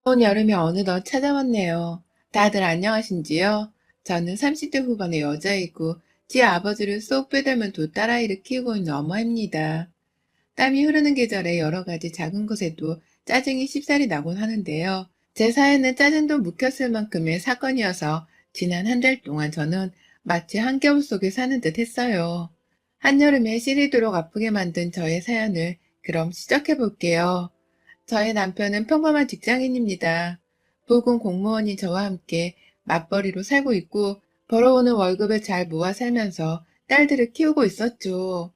온 여름이 어느덧 찾아왔네요. 다들 안녕하신지요? 저는 30대 후반의 여자이고 제 아버지를 쏙 빼닮은 두 딸아이를 키우고 있는 어머입니다. 땀이 흐르는 계절에 여러 가지 작은 것에도 짜증이 쉽사리 나곤 하는데요. 제 사연은 짜증도 묵혔을 만큼의 사건이어서 지난 한 달 동안 저는 마치 한겨울 속에 사는 듯 했어요. 한여름에 시리도록 아프게 만든 저의 사연을 그럼 시작해 볼게요. 저의 남편은 평범한 직장인입니다. 부군 공무원인 저와 함께 맞벌이로 살고 있고 벌어오는 월급을 잘 모아 살면서 딸들을 키우고 있었죠.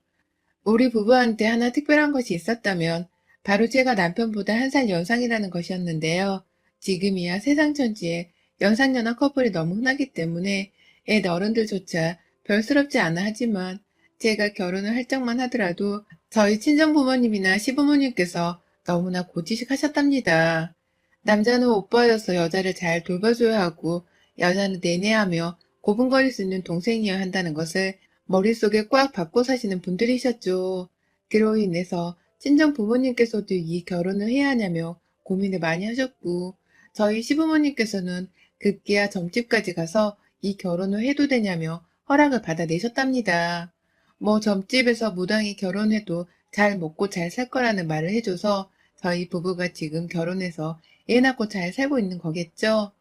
우리 부부한테 하나 특별한 것이 있었다면 바로 제가 남편보다 한 살 연상이라는 것이었는데요. 지금이야 세상 천지에 연상연하 커플이 너무 흔하기 때문에 애 어른들조차 별스럽지 않아 하지만 제가 결혼을 할 적만 하더라도 저희 친정 부모님이나 시부모님께서 너무나 고지식하셨답니다. 남자는 오빠여서 여자를 잘 돌봐줘야 하고 여자는 내내하며 고분거릴 수 있는 동생이어야 한다는 것을 머릿속에 꽉 박고 사시는 분들이셨죠. 그로 인해서 친정 부모님께서도 이 결혼을 해야 하냐며 고민을 많이 하셨고 저희 시부모님께서는 급기야 점집까지 가서 이 결혼을 해도 되냐며 허락을 받아내셨답니다. 뭐 점집에서 무당이 결혼해도 잘 먹고 잘 살 거라는 말을 해줘서 저희 부부가 지금 결혼해서 애 낳고 잘 살고 있는 거겠죠.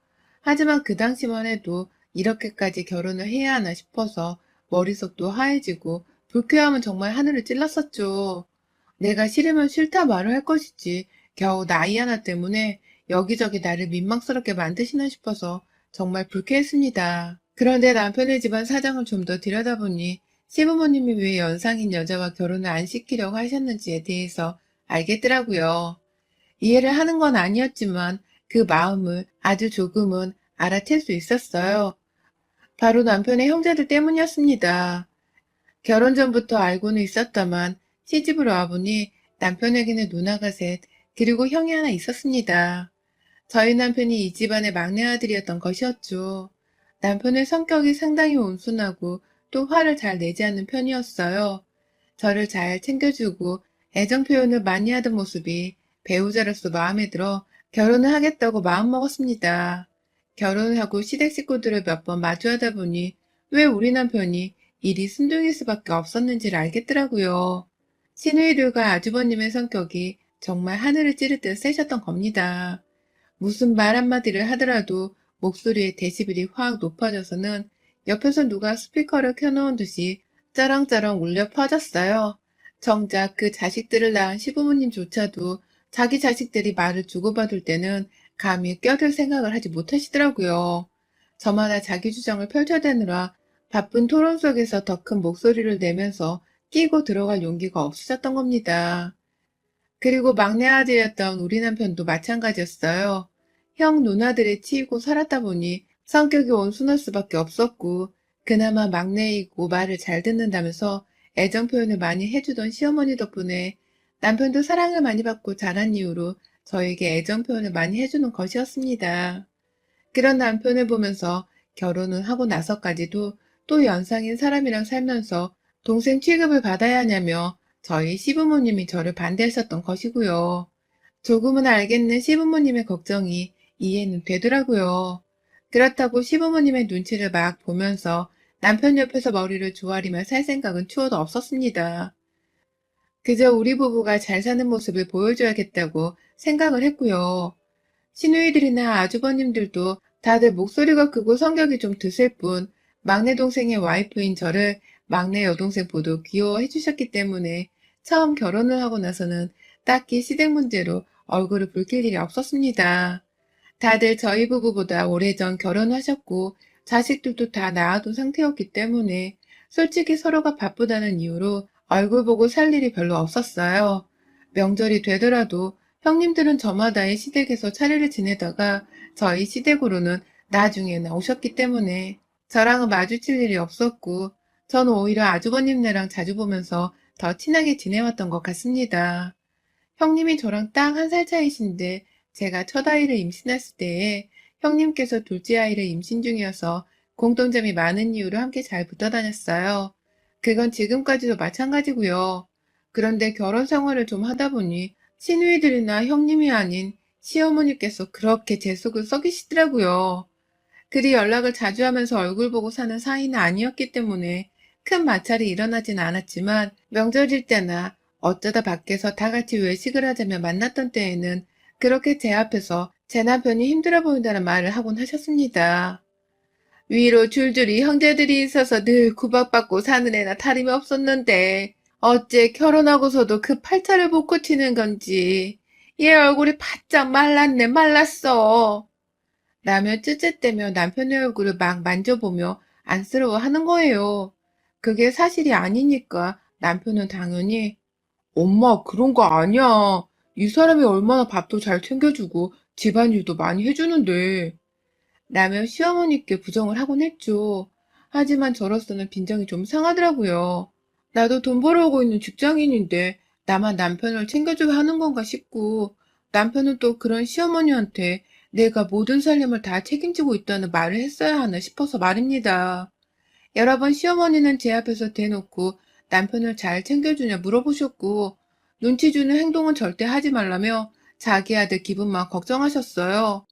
하지만 그 당시만 해도 이렇게까지 결혼을 해야 하나 싶어서 머릿속도 하얘지고 불쾌함은 정말 하늘을 찔렀었죠. 내가 싫으면 싫다 말을 할 것이지 겨우 나이 하나 때문에 여기저기 나를 민망스럽게 만드시나 싶어서 정말 불쾌했습니다. 그런데 남편의 집안 사정을 좀 더 들여다보니 시부모님이 왜 연상인 여자와 결혼을 안 시키려고 하셨는지에 대해서 알겠더라고요. 이해를 하는 건 아니었지만 그 마음을 아주 조금은 알아챌 수 있었어요. 바로 남편의 형제들 때문이었습니다. 결혼 전부터 알고는 있었다만 시집으로 와보니 남편에게는 누나가 셋, 그리고 형이 하나 있었습니다. 저희 남편이 이 집안의 막내 아들이었던 것이었죠. 남편의 성격이 상당히 온순하고 또 화를 잘 내지 않는 편이었어요. 저를 잘 챙겨주고 애정 표현을 많이 하던 모습이 배우자로서 마음에 들어 결혼을 하겠다고 마음먹었습니다. 결혼을 하고 시댁 식구들을 몇 번 마주하다 보니 왜 우리 남편이 일이 순둥일 수밖에 없었는지를 알겠더라고요. 시누이들과 아주버님의 성격이 정말 하늘을 찌를 듯 세셨던 겁니다. 무슨 말 한마디를 하더라도 목소리의 데시벨이 확 높아져서는 옆에서 누가 스피커를 켜놓은 듯이 짜랑짜랑 울려 퍼졌어요. 정작 그 자식들을 낳은 시부모님조차도 자기 자식들이 말을 주고받을 때는 감히 껴들 생각을 하지 못하시더라고요. 저마다 자기 주장을 펼쳐대느라 바쁜 토론 속에서 더 큰 목소리를 내면서 끼고 들어갈 용기가 없으셨던 겁니다. 그리고 막내 아들이었던 우리 남편도 마찬가지였어요. 형 누나들에 치이고 살았다 보니 성격이 온순할 수밖에 없었고 그나마 막내이고 말을 잘 듣는다면서 애정 표현을 많이 해주던 시어머니 덕분에 남편도 사랑을 많이 받고 자란 이유로 저에게 애정 표현을 많이 해주는 것이었습니다. 그런 남편을 보면서 결혼을 하고 나서까지도 또 연상인 사람이랑 살면서 동생 취급을 받아야 하냐며 저희 시부모님이 저를 반대하셨던 것이고요. 조금은 알겠는 시부모님의 걱정이 이해는 되더라고요. 그렇다고 시부모님의 눈치를 막 보면서 남편 옆에서 머리를 조아리며 살 생각은 추호도 없었습니다. 그저 우리 부부가 잘 사는 모습을 보여줘야겠다고 생각을 했고요. 시누이들이나 아주버님들도 다들 목소리가 크고 성격이 좀 드실 뿐 막내 동생의 와이프인 저를 막내 여동생보다 귀여워해 주셨기 때문에 처음 결혼을 하고 나서는 딱히 시댁 문제로 얼굴을 붉힐 일이 없었습니다. 다들 저희 부부보다 오래전 결혼하셨고 자식들도 다 낳아둔 상태였기 때문에 솔직히 서로가 바쁘다는 이유로 얼굴 보고 살 일이 별로 없었어요. 명절이 되더라도 형님들은 저마다의 시댁에서 차례를 지내다가 저희 시댁으로는 나중에 나오셨기 때문에 저랑은 마주칠 일이 없었고 저는 오히려 아주버님네랑 자주 보면서 더 친하게 지내왔던 것 같습니다. 형님이 저랑 딱 한 살 차이신데 제가 첫 아이를 임신했을 때에 형님께서 둘째 아이를 임신 중이어서 공통점이 많은 이유로 함께 잘 붙어 다녔어요. 그건 지금까지도 마찬가지고요. 그런데 결혼 생활을 좀 하다 보니 시누이들이나 형님이 아닌 시어머니께서 그렇게 제 속을 썩이시더라고요. 그리 연락을 자주 하면서 얼굴 보고 사는 사이는 아니었기 때문에 큰 마찰이 일어나진 않았지만 명절일 때나 어쩌다 밖에서 다 같이 외식을 하자며 만났던 때에는 그렇게 제 앞에서 제 남편이 힘들어 보인다는 말을 하곤 하셨습니다. 위로 줄줄이 형제들이 있어서 늘 구박받고 사는 애나 다름이 없었는데 어째 결혼하고서도 그 팔자를 못 고치는 건지 얘 얼굴이 바짝 말랐네 말랐어. 라며 쯧쯧대며 남편의 얼굴을 막 만져보며 안쓰러워하는 거예요. 그게 사실이 아니니까 남편은 당연히 엄마 그런 거 아니야. 이 사람이 얼마나 밥도 잘 챙겨주고 집안일도 많이 해주는데 라며 시어머니께 부정을 하곤 했죠. 하지만 저로서는 빈정이 좀 상하더라고요. 나도 돈 벌어오고 있는 직장인인데 나만 남편을 챙겨줘야 하는 건가 싶고 남편은 또 그런 시어머니한테 내가 모든 살림을 다 책임지고 있다는 말을 했어야 하나 싶어서 말입니다. 여러 번 시어머니는 제 앞에서 대놓고 남편을 잘 챙겨주냐 물어보셨고 눈치 주는 행동은 절대 하지 말라며 자기 아들 기분만 걱정하셨어요.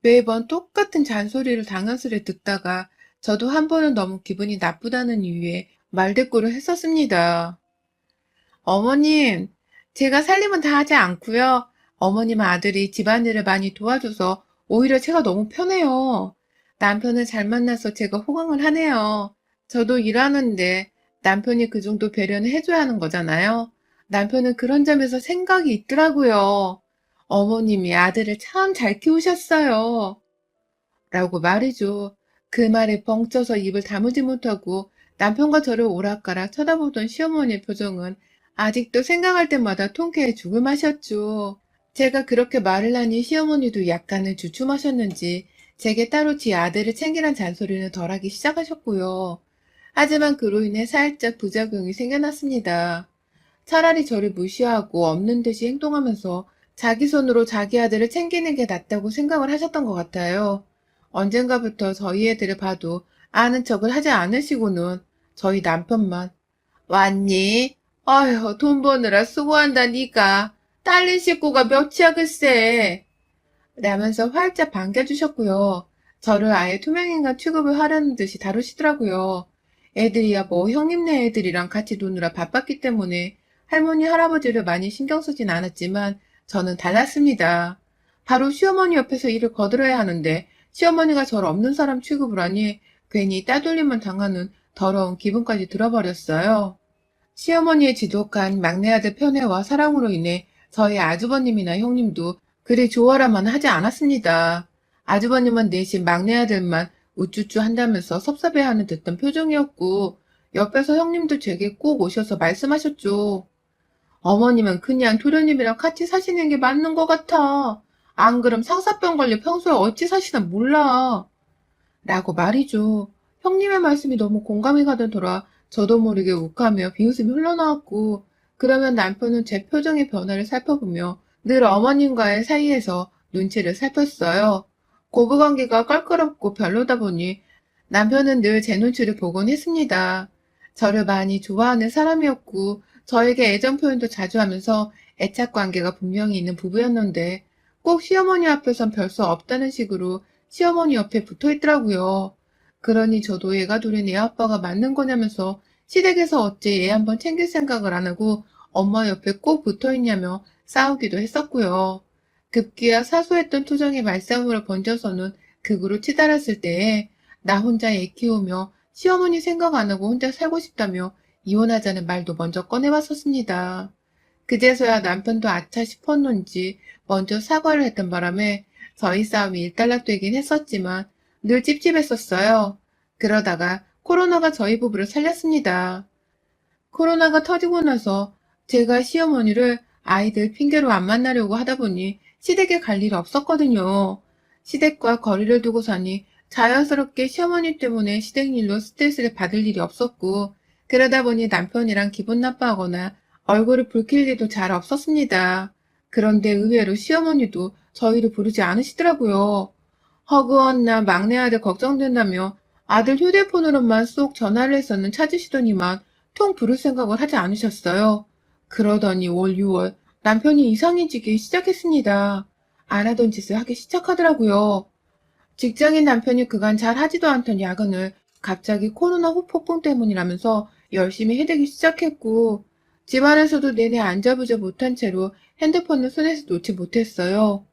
매번 똑같은 잔소리를 당연스레 듣다가 저도 한 번은 너무 기분이 나쁘다는 이유에 말대꾸를 했었습니다. 어머님, 제가 살림은 다 하지 않고요. 어머님 아들이 집안일을 많이 도와줘서 오히려 제가 너무 편해요. 남편을 잘 만나서 제가 호강을 하네요. 저도 일하는데 남편이 그 정도 배려는 해줘야 하는 거잖아요. 남편은 그런 점에서 생각이 있더라고요. 어머님이 아들을 참 잘 키우셨어요. 라고 말이죠. 그 말에 벙쪄서 입을 다무지 못하고 남편과 저를 오락가락 쳐다보던 시어머니의 표정은 아직도 생각할 때마다 통쾌해 죽을 맛이었죠. 제가 그렇게 말을 하니 시어머니도 약간은 주춤하셨는지 제게 따로 지 아들을 챙기란 잔소리는 덜하기 시작하셨고요. 하지만 그로 인해 살짝 부작용이 생겨났습니다. 차라리 저를 무시하고 없는 듯이 행동하면서 자기 손으로 자기 아들을 챙기는 게 낫다고 생각을 하셨던 것 같아요. 언젠가부터 저희 애들을 봐도 아는 척을 하지 않으시고는 저희 남편만 왔니? 아휴 돈 버느라 수고한다 니가. 딸린 식구가 몇이야 글쎄. 라면서 활짝 반겨주셨고요. 저를 아예 투명인간 취급을 하려는 듯이 다루시더라고요. 애들이야 뭐 형님네 애들이랑 같이 노느라 바빴기 때문에 할머니 할아버지를 많이 신경 쓰진 않았지만 저는 달랐습니다. 바로 시어머니 옆에서 일을 거들어야 하는데 시어머니가 저를 없는 사람 취급을 하니 괜히 따돌림만 당하는 더러운 기분까지 들어버렸어요. 시어머니의 지독한 막내 아들 편애와 사랑으로 인해 저희 아주버님이나 형님도 그리 좋아라만 하지 않았습니다. 아주버님은 대신 막내 아들만 우쭈쭈 한다면서 섭섭해하는 듯한 표정이었고 옆에서 형님도 제게 꼭 오셔서 말씀하셨죠. 어머님은 그냥 도련님이랑 같이 사시는 게 맞는 것 같아. 안 그럼 상사병 걸려 평소에 어찌 사시나 몰라. 라고 말이죠. 형님의 말씀이 너무 공감이 가더라. 저도 모르게 욱하며 비웃음이 흘러나왔고 그러면 남편은 제 표정의 변화를 살펴보며 늘 어머님과의 사이에서 눈치를 살폈어요. 고부관계가 껄끄럽고 별로다 보니 남편은 늘 제 눈치를 보곤 했습니다. 저를 많이 좋아하는 사람이었고 저에게 애정 표현도 자주 하면서 애착 관계가 분명히 있는 부부였는데 꼭 시어머니 앞에선 별 수 없다는 식으로 시어머니 옆에 붙어 있더라고요. 그러니 저도 얘가 둘이 내 아빠가 맞는 거냐면서 시댁에서 어째 얘 한번 챙길 생각을 안 하고 엄마 옆에 꼭 붙어 있냐며 싸우기도 했었고요. 급기야 사소했던 투정의 말싸움으로 번져서는 극으로 치달았을 때에 나 혼자 애 키우며 시어머니 생각 안 하고 혼자 살고 싶다며 이혼하자는 말도 먼저 꺼내봤었습니다. 그제서야 남편도 아차 싶었는지 먼저 사과를 했던 바람에 저희 싸움이 일단락되긴 했었지만 늘 찝찝했었어요. 그러다가 코로나가 저희 부부를 살렸습니다. 코로나가 터지고 나서 제가 시어머니를 아이들 핑계로 안 만나려고 하다 보니 시댁에 갈 일이 없었거든요. 시댁과 거리를 두고 사니 자연스럽게 시어머니 때문에 시댁 일로 스트레스를 받을 일이 없었고 그러다 보니 남편이랑 기분 나빠하거나 얼굴을 붉힐 일도 잘 없었습니다. 그런데 의외로 시어머니도 저희를 부르지 않으시더라고요. 허구한 나 막내 아들 걱정된다며 아들 휴대폰으로만 쏙 전화를 해서는 찾으시더니만 통 부를 생각을 하지 않으셨어요. 그러더니 올 6월 남편이 이상해지기 시작했습니다. 안 하던 짓을 하기 시작하더라고요. 직장인 남편이 그간 잘 하지도 않던 야근을 갑자기 코로나 후폭풍 때문이라면서 열심히 해대기 시작했고, 집안에서도 내내 앉아보지 못한 채로 핸드폰을 손에서 놓지 못했어요.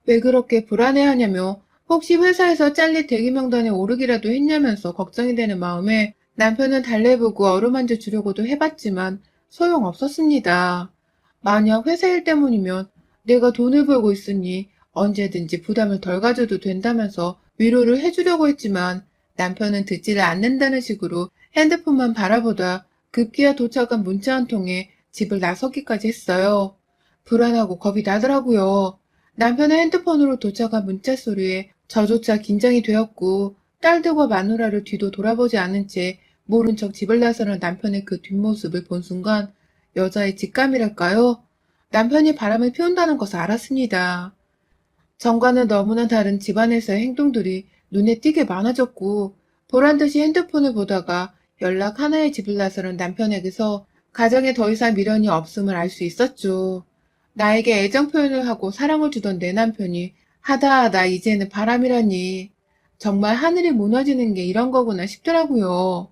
왜 그렇게 불안해하냐며 혹시 회사에서 잘릴 대기 명단에 오르기라도 했냐면서 걱정이 되는 마음에 남편은 달래보고 어루만져 주려고도 해봤지만 소용없었습니다. 만약 회사 일 때문이면 내가 돈을 벌고 있으니 언제든지 부담을 덜 가져도 된다면서 위로를 해주려고 했지만 남편은 듣지를 않는다는 식으로 핸드폰만 바라보다 급기야 도착한 문자 한 통에 집을 나서기까지 했어요. 불안하고 겁이 나더라고요. 남편의 핸드폰으로 도착한 문자 소리에 저조차 긴장이 되었고 딸들과 마누라를 뒤도 돌아보지 않은 채 모른 척 집을 나서는 남편의 그 뒷모습을 본 순간 여자의 직감이랄까요? 남편이 바람을 피운다는 것을 알았습니다. 전과는 너무나 다른 집안에서의 행동들이 눈에 띄게 많아졌고 보란듯이 핸드폰을 보다가 연락 하나에 집을 나서는 남편에게서 가정에 더 이상 미련이 없음을 알 수 있었죠. 나에게 애정 표현을 하고 사랑을 주던 내 남편이 하다 이제는 바람이라니. 정말 하늘이 무너지는 게 이런 거구나 싶더라고요.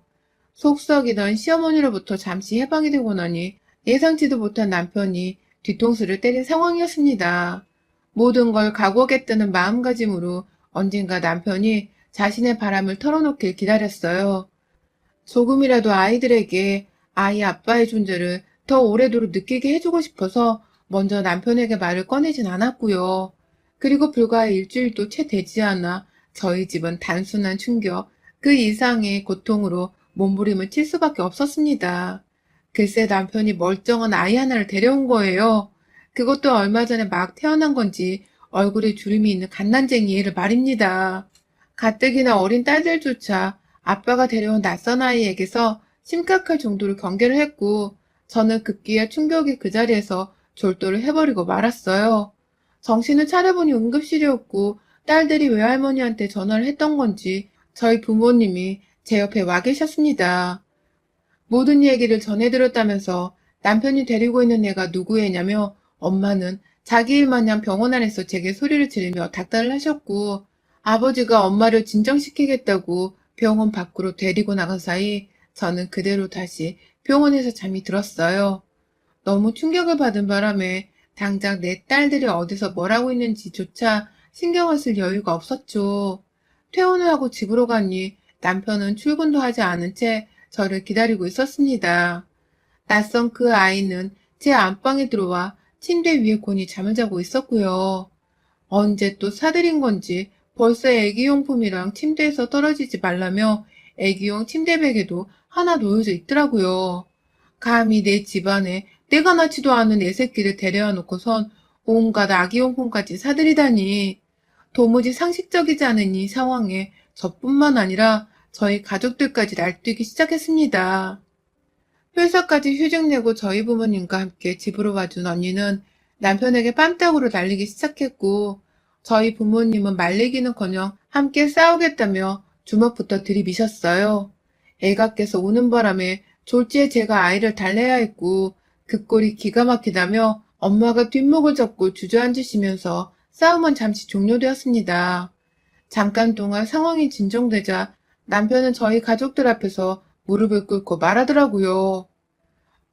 속썩이던 시어머니로부터 잠시 해방이 되고 나니 예상치도 못한 남편이 뒤통수를 때린 상황이었습니다. 모든 걸 각오하겠다는 마음가짐으로 언젠가 남편이 자신의 바람을 털어놓길 기다렸어요. 조금이라도 아이들에게 아이 아빠의 존재를 더 오래도록 느끼게 해주고 싶어서 먼저 남편에게 말을 꺼내진 않았고요. 그리고 불과 일주일도 채 되지 않아 저희 집은 단순한 충격, 그 이상의 고통으로 몸부림을 칠 수밖에 없었습니다. 글쎄 남편이 멀쩡한 아이 하나를 데려온 거예요. 그것도 얼마 전에 막 태어난 건지 얼굴에 주름이 있는 갓난쟁이 애를 말입니다. 가뜩이나 어린 딸들조차 아빠가 데려온 낯선 아이에게서 심각할 정도로 경계를 했고 저는 급기야 충격의 그 자리에서 졸도를 해버리고 말았어요. 정신을 차려보니 응급실이었고 딸들이 외할머니한테 전화를 했던 건지 저희 부모님이 제 옆에 와 계셨습니다. 모든 얘기를 전해들었다면서 남편이 데리고 있는 애가 누구 애냐며 엄마는 자기 일 마냥 병원 안에서 제게 소리를 지르며 닥달을 하셨고 아버지가 엄마를 진정시키겠다고 병원 밖으로 데리고 나간 사이 저는 그대로 다시 병원에서 잠이 들었어요. 너무 충격을 받은 바람에 당장 내 딸들이 어디서 뭘 하고 있는지조차 신경을 쓸 여유가 없었죠. 퇴원을 하고 집으로 가니 남편은 출근도 하지 않은 채 저를 기다리고 있었습니다. 낯선 그 아이는 제 안방에 들어와 침대 위에 곤히 잠을 자고 있었고요. 언제 또 사들인 건지 벌써 애기용품이랑 침대에서 떨어지지 말라며 애기용 침대베개도 하나 놓여져 있더라고요. 감히 내 집안에 때가 나지도 않은 애 새끼를 데려와 놓고선 온갖 아기용품까지 사들이다니. 도무지 상식적이지 않은 이 상황에 저뿐만 아니라 저희 가족들까지 날뛰기 시작했습니다. 회사까지 휴직 내고 저희 부모님과 함께 집으로 와준 언니는 남편에게 뺨따구로 날리기 시작했고 저희 부모님은 말리기는커녕 함께 싸우겠다며 주먹부터 들이미셨어요. 애가 깨서 우는 바람에 졸지에 제가 아이를 달래야 했고 그 꼴이 기가 막히다며 엄마가 뒷목을 잡고 주저앉으시면서 싸움은 잠시 종료되었습니다. 잠깐 동안 상황이 진정되자 남편은 저희 가족들 앞에서 무릎을 꿇고 말하더라고요.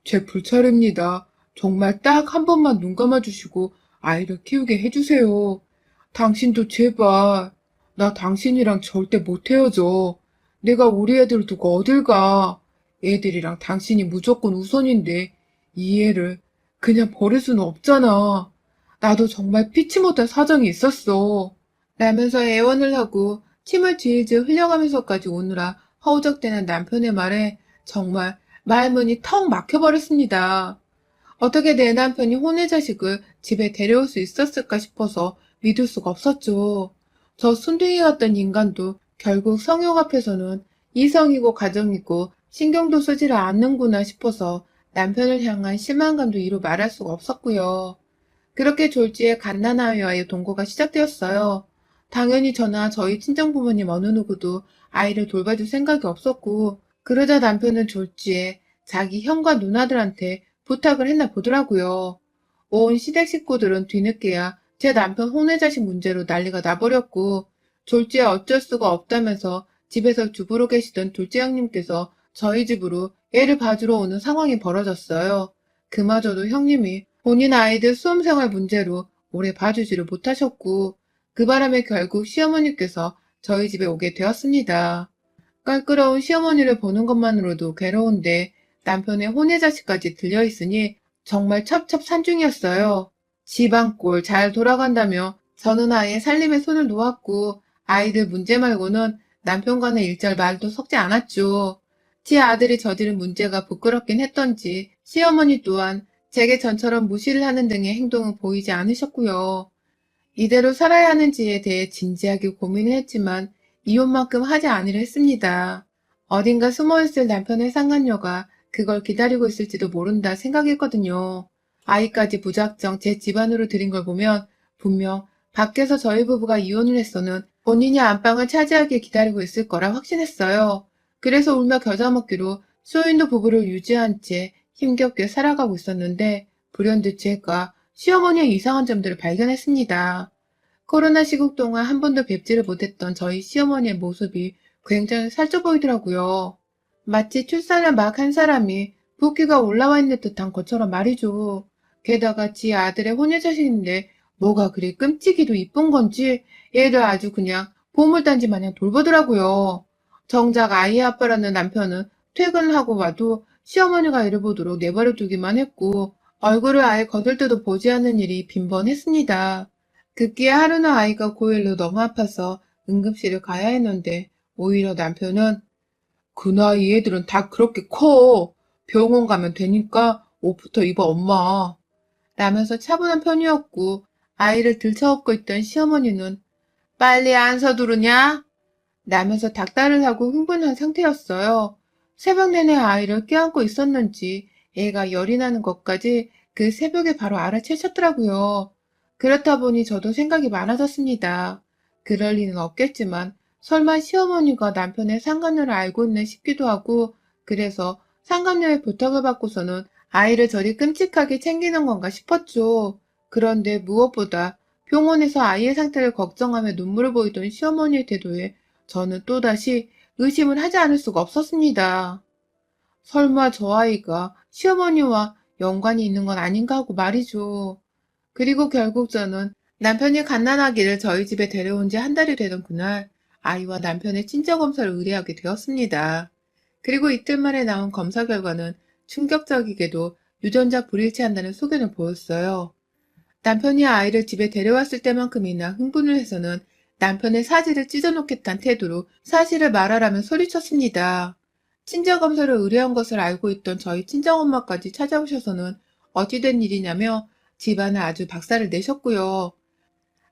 제 불찰입니다. 정말 딱 한 번만 눈 감아주시고 아이를 키우게 해주세요. 당신도 제발. 나 당신이랑 절대 못 헤어져. 내가 우리 애들 두고 어딜 가. 애들이랑 당신이 무조건 우선인데 이 애를 그냥 버릴 수는 없잖아. 나도 정말 피치 못할 사정이 있었어. 라면서 애원을 하고 침을 질질 흘려가면서까지 오느라 허우적대는 남편의 말에 정말 말문이 턱 막혀버렸습니다. 어떻게 내 남편이 혼의 자식을 집에 데려올 수 있었을까 싶어서 믿을 수가 없었죠. 저 순둥이 같던 인간도 결국 성욕 앞에서는 이성이고 가정이고 신경도 쓰지를 않는구나 싶어서 남편을 향한 실망감도 이루 말할 수가 없었고요. 그렇게 졸지에 갓난아이와의 동거가 시작되었어요. 당연히 저나 저희 친정부모님 어느 누구도 아이를 돌봐줄 생각이 없었고 그러자 남편은 졸지에 자기 형과 누나들한테 부탁을 했나 보더라고요. 온 시댁 식구들은 뒤늦게야 제 남편 혼외자식 문제로 난리가 나버렸고 졸지에 어쩔 수가 없다면서 집에서 주부로 계시던 둘째 형님께서 저희 집으로 애를 봐주러 오는 상황이 벌어졌어요. 그마저도 형님이 본인 아이들 수험생활 문제로 오래 봐주지를 못하셨고 그 바람에 결국 시어머니께서 저희 집에 오게 되었습니다. 깔끄러운 시어머니를 보는 것만으로도 괴로운데 남편의 혼외자식까지 들려있으니 정말 첩첩산중이었어요. 집안꼴 잘 돌아간다며 저는 아예 살림에 손을 놓았고 아이들 문제 말고는 남편과는 일절 말도 섞지 않았죠. 제 아들이 저지른 문제가 부끄럽긴 했던지 시어머니 또한 제게 전처럼 무시를 하는 등의 행동은 보이지 않으셨고요. 이대로 살아야 하는지에 대해 진지하게 고민을 했지만 이혼만큼 하지 않으려 했습니다. 어딘가 숨어있을 남편의 상간녀가 그걸 기다리고 있을지도 모른다 생각했거든요. 아이까지 무작정 제 집안으로 들인 걸 보면 분명 밖에서 저희 부부가 이혼을 했어는 본인이 안방을 차지하게 기다리고 있을 거라 확신했어요. 그래서 울며 겨자 먹기로 쇼윈도 부부를 유지한 채 힘겹게 살아가고 있었는데 불현듯 제가 시어머니의 이상한 점들을 발견했습니다. 코로나 시국 동안 한 번도 뵙지를 못했던 저희 시어머니의 모습이 굉장히 살쪄 보이더라고요. 마치 출산을 막 한 사람이 붓기가 올라와 있는 듯한 것처럼 말이죠. 게다가 지 아들의 혼외자식인데 뭐가 그리 끔찍이도 이쁜 건지 얘를 아주 그냥 보물단지 마냥 돌보더라고요. 정작 아이의 아빠라는 남편은 퇴근을 하고 와도 시어머니가 이를 보도록 내버려 두기만 했고 얼굴을 아예 거들떠도 보지 않는 일이 빈번했습니다. 급기야 하루는 아이가 고열로 너무 아파서 응급실을 가야 했는데 오히려 남편은 그 나이 애들은 다 그렇게 커. 병원 가면 되니까 옷부터 입어 엄마. 라면서 차분한 편이었고 아이를 들쳐업고 있던 시어머니는 빨리 안 서두르냐? 라면서 닥달을 하고 흥분한 상태였어요. 새벽 내내 아이를 껴안고 있었는지 애가 열이 나는 것까지 그 새벽에 바로 알아채셨더라고요. 그렇다 보니 저도 생각이 많아졌습니다. 그럴 리는 없겠지만 설마 시어머니가 남편의 상간녀를 알고 있나 싶기도 하고 그래서 상간녀의 부탁을 받고서는 아이를 저리 끔찍하게 챙기는 건가 싶었죠. 그런데 무엇보다 병원에서 아이의 상태를 걱정하며 눈물을 보이던 시어머니의 태도에 저는 또다시 의심을 하지 않을 수가 없었습니다. 설마 저 아이가 시어머니와 연관이 있는 건 아닌가 하고 말이죠. 그리고 결국 저는 남편이 갓난아기를 저희 집에 데려온 지 한 달이 되던 그날 아이와 남편의 친자 검사를 의뢰하게 되었습니다. 그리고 이틀 만에 나온 검사 결과는 충격적이게도 유전자 불일치한다는 소견을 보였어요. 남편이 아이를 집에 데려왔을 때만큼이나 흥분을 해서는 남편의 사지를 찢어놓겠다는 태도로 사실을 말하라며 소리쳤습니다. 친자검사를 의뢰한 것을 알고 있던 저희 친정엄마까지 찾아오셔서는 어찌된 일이냐며 집안을 아주 박살을 내셨고요.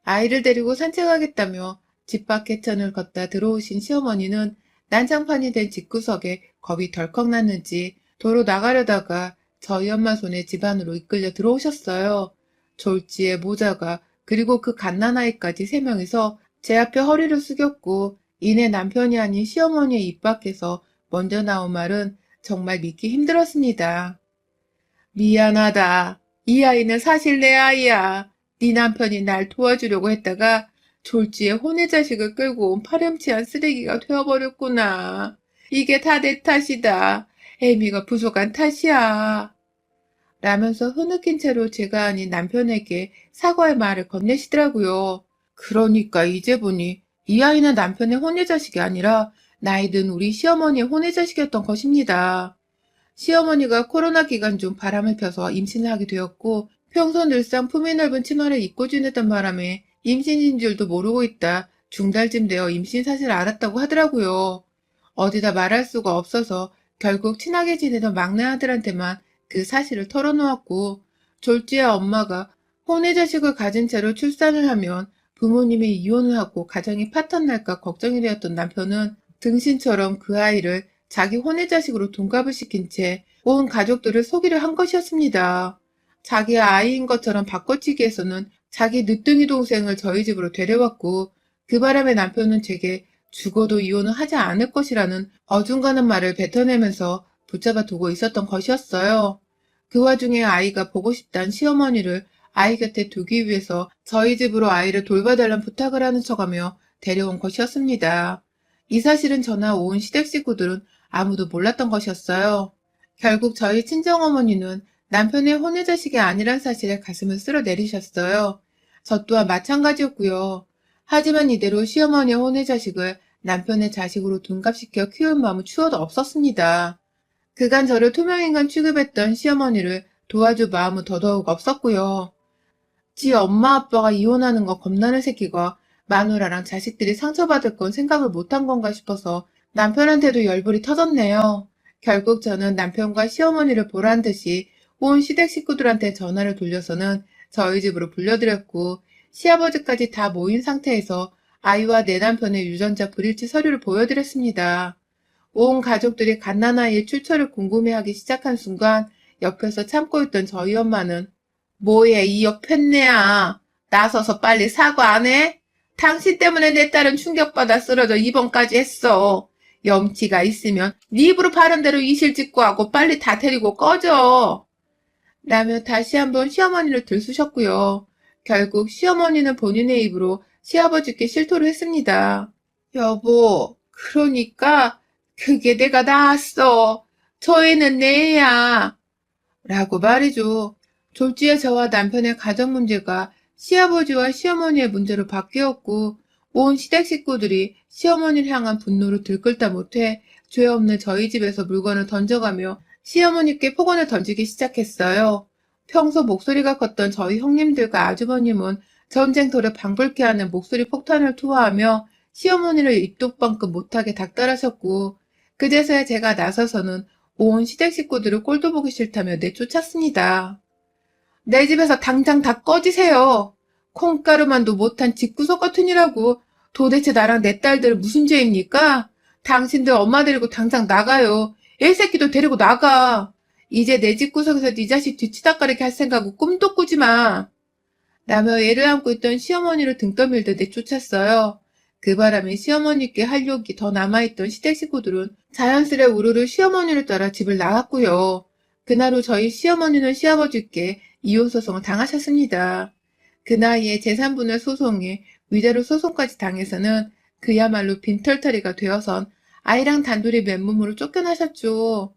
아이를 데리고 산책하겠다며 집 밖 개천을 걷다 들어오신 시어머니는 난장판이 된 집구석에 겁이 덜컥 났는지 도로 나가려다가 저희 엄마 손에 집 안으로 이끌려 들어오셨어요. 졸지에 모자가 그리고 그 갓난아이까지 세 명이서 제 앞에 허리를 숙였고 이내 남편이 아닌 시어머니의 입 밖에서 먼저 나온 말은 정말 믿기 힘들었습니다. 미안하다. 이 아이는 사실 내 아이야. 네 남편이 날 도와주려고 했다가 졸지에 혼외자식을 끌고 온 파렴치한 쓰레기가 되어버렸구나. 이게 다 내 탓이다. 애미가 부족한 탓이야. 라면서 흐느낀 채로 제가 아닌 남편에게 사과의 말을 건네시더라고요. 그러니까 이제 보니 이 아이는 남편의 혼외자식이 아니라 나이 든 우리 시어머니의 혼외자식이었던 것입니다. 시어머니가 코로나 기간 중 바람을 펴서 임신을 하게 되었고 평소 늘상 품이 넓은 치마를 입고 지내던 바람에 임신인 줄도 모르고 있다 중달쯤 되어 임신 사실을 알았다고 하더라고요. 어디다 말할 수가 없어서 결국 친하게 지내던 막내 아들한테만 그 사실을 털어놓았고 졸지에 엄마가 혼외자식을 가진 채로 출산을 하면 부모님이 이혼을 하고 가정이 파탄날까 걱정이 되었던 남편은 등신처럼 그 아이를 자기 혼외자식으로 동갑을 시킨 채 온 가족들을 속이려 한 것이었습니다. 자기 아이인 것처럼 바꿔치기해서는 자기 늦둥이 동생을 저희 집으로 데려왔고 그 바람에 남편은 제게 죽어도 이혼은 하지 않을 것이라는 어중간한 말을 뱉어내면서 붙잡아 두고 있었던 것이었어요. 그 와중에 아이가 보고 싶다는 시어머니를 아이 곁에 두기 위해서 저희 집으로 아이를 돌봐달란 부탁을 하는 척하며 데려온 것이었습니다. 이 사실은 저나 온 시댁 식구들은 아무도 몰랐던 것이었어요. 결국 저희 친정어머니는 남편의 혼외자식이 아니란 사실에 가슴을 쓸어 내리셨어요. 저 또한 마찬가지였고요. 하지만 이대로 시어머니의 혼외자식을 남편의 자식으로 둔갑시켜 키울 마음은 추워도 없었습니다. 그간 저를 투명인간 취급했던 시어머니를 도와줄 마음은 더더욱 없었고요. 지 엄마 아빠가 이혼하는 거 겁나는 새끼가 마누라랑 자식들이 상처받을 건 생각을 못한 건가 싶어서 남편한테도 열불이 터졌네요. 결국 저는 남편과 시어머니를 보란 듯이 온 시댁 식구들한테 전화를 돌려서는 저희 집으로 불려드렸고 시아버지까지 다 모인 상태에서 아이와 내 남편의 유전자 불일치 서류를 보여드렸습니다. 온 가족들이 갓난아이의 출처를 궁금해하기 시작한 순간 옆에서 참고 있던 저희 엄마는 뭐해 이 옆했네야. 나서서 빨리 사과 안 해? 당신 때문에 내 딸은 충격받아 쓰러져 입원까지 했어. 염치가 있으면 네 입으로 바른 대로 이실직고 하고 빨리 다 데리고 꺼져. 라며 다시 한번 시어머니를 들쑤셨고요. 결국 시어머니는 본인의 입으로 시아버지께 실토를 했습니다. 여보, 그러니까 그게 내가 낳았어. 저 애는 내 애야. 라고 말이죠. 졸지에 저와 남편의 가정 문제가 시아버지와 시어머니의 문제로 바뀌었고 온 시댁 식구들이 시어머니를 향한 분노를 들끓다 못해 죄 없는 저희 집에서 물건을 던져가며 시어머니께 폭언을 던지기 시작했어요. 평소 목소리가 컸던 저희 형님들과 아주버님은 전쟁터를 방불케 하는 목소리 폭탄을 투하하며 시어머니를 입도 뻥끗 못하게 닥달하셨고 그제서야 제가 나서서는 온 시댁 식구들을 꼴도 보기 싫다며 내쫓았습니다. 내 집에서 당장 다 꺼지세요. 콩가루만도 못한 집구석 같으니라고. 도대체 나랑 내 딸들 무슨 죄입니까? 당신들 엄마 데리고 당장 나가요. 애 새끼도 데리고 나가. 이제 내 집구석에서 네 자식 뒤치다거리게 할 생각은 꿈도 꾸지 마. 라며 애를 안고 있던 시어머니를 등 떠밀듯 내쫓았어요. 그 바람에 시어머니께 할 욕이 더 남아있던 시댁 식구들은 자연스레 우르르 시어머니를 따라 집을 나갔고요. 그날 후 저희 시어머니는 시아버지께 이혼소송을 당하셨습니다. 그 나이에 재산분할 소송에 위자료 소송까지 당해서는 그야말로 빈털터리가 되어선 아이랑 단둘이 맨몸으로 쫓겨나셨죠.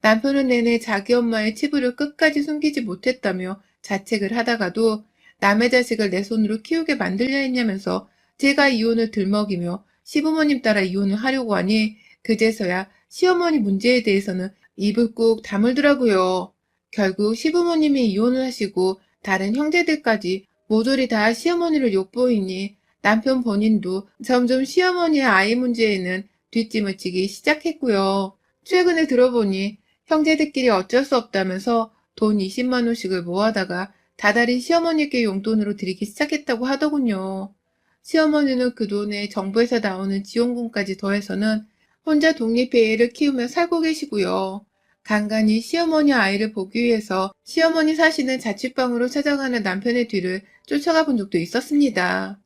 남편은 내내 자기 엄마의 치부를 끝까지 숨기지 못했다며 자책을 하다가도 남의 자식을 내 손으로 키우게 만들려 했냐면서 제가 이혼을 들먹이며 시부모님 따라 이혼을 하려고 하니 그제서야 시어머니 문제에 대해서는 입을 꾹 다물더라고요. 결국 시부모님이 이혼을 하시고 다른 형제들까지 모조리 다 시어머니를 욕보이니 남편 본인도 점점 시어머니의 아이 문제에는 뒷짐을 지기 시작했고요. 최근에 들어보니 형제들끼리 어쩔 수 없다면서 돈 20만 원씩을 모아다가 다달이 시어머니께 용돈으로 드리기 시작했다고 하더군요. 시어머니는 그 돈에 정부에서 나오는 지원금까지 더해서는 혼자 독립해 애를 키우며 살고 계시고요. 간간히 시어머니 아이를 보기 위해서 시어머니 사시는 자취방으로 찾아가는 남편의 뒤를 쫓아가 본 적도 있었습니다.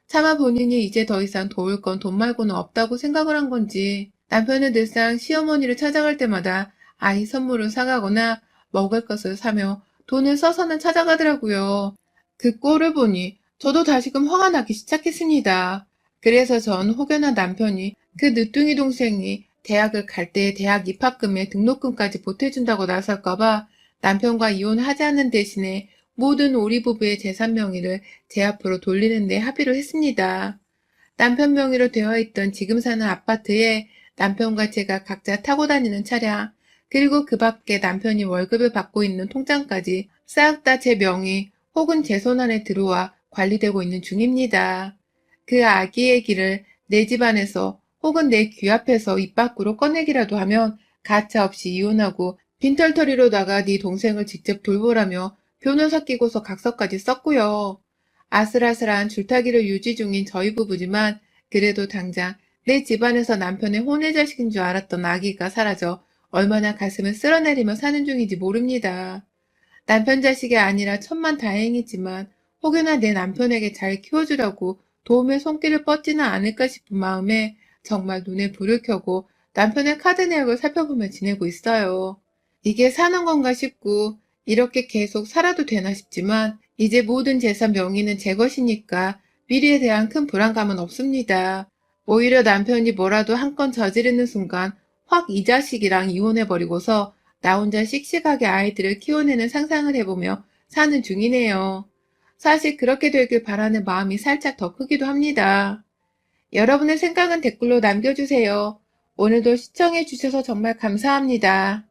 차마 본인이 이제 더 이상 도울 건 돈 말고는 없다고 생각을 한 건지 남편은 늘상 시어머니를 찾아갈 때마다 아이 선물을 사가거나 먹을 것을 사며 돈을 써서는 찾아가더라고요. 그 꼴을 보니 저도 다시금 화가 나기 시작했습니다. 그래서 전 혹여나 남편이 그 늦둥이 동생이 대학을 갈 때 대학 입학금에 등록금까지 보태준다고 나설까봐 남편과 이혼하지 않는 대신에 모든 우리 부부의 재산 명의를 제 앞으로 돌리는 데 합의를 했습니다. 남편 명의로 되어 있던 지금 사는 아파트에 남편과 제가 각자 타고 다니는 차량, 그리고 그 밖에 남편이 월급을 받고 있는 통장까지 싹 다 제 명의 혹은 제 손 안에 들어와 관리되고 있는 중입니다. 그 아기의 길을 내 집안에서 혹은 내 귀 앞에서 입 밖으로 꺼내기라도 하면 가차없이 이혼하고 빈털터리로 나가 네 동생을 직접 돌보라며 변호사 끼고서 각서까지 썼고요. 아슬아슬한 줄타기를 유지 중인 저희 부부지만 그래도 당장 내 집안에서 남편의 혼외자식인 줄 알았던 아기가 사라져 얼마나 가슴을 쓸어내리며 사는 중인지 모릅니다. 남편 자식이 아니라 천만다행이지만 혹여나 내 남편에게 잘 키워주려고 도움의 손길을 뻗지는 않을까 싶은 마음에 정말 눈에 불을 켜고 남편의 카드 내역을 살펴보며 지내고 있어요. 이게 사는 건가 싶고 이렇게 계속 살아도 되나 싶지만 이제 모든 재산 명의는 제 것이니까 미래에 대한 큰 불안감은 없습니다. 오히려 남편이 뭐라도 한 건 저지르는 순간 확 이 자식이랑 이혼해버리고서 나 혼자 씩씩하게 아이들을 키워내는 상상을 해보며 사는 중이네요. 사실 그렇게 되길 바라는 마음이 살짝 더 크기도 합니다. 여러분의 생각은 댓글로 남겨주세요. 오늘도 시청해주셔서 정말 감사합니다.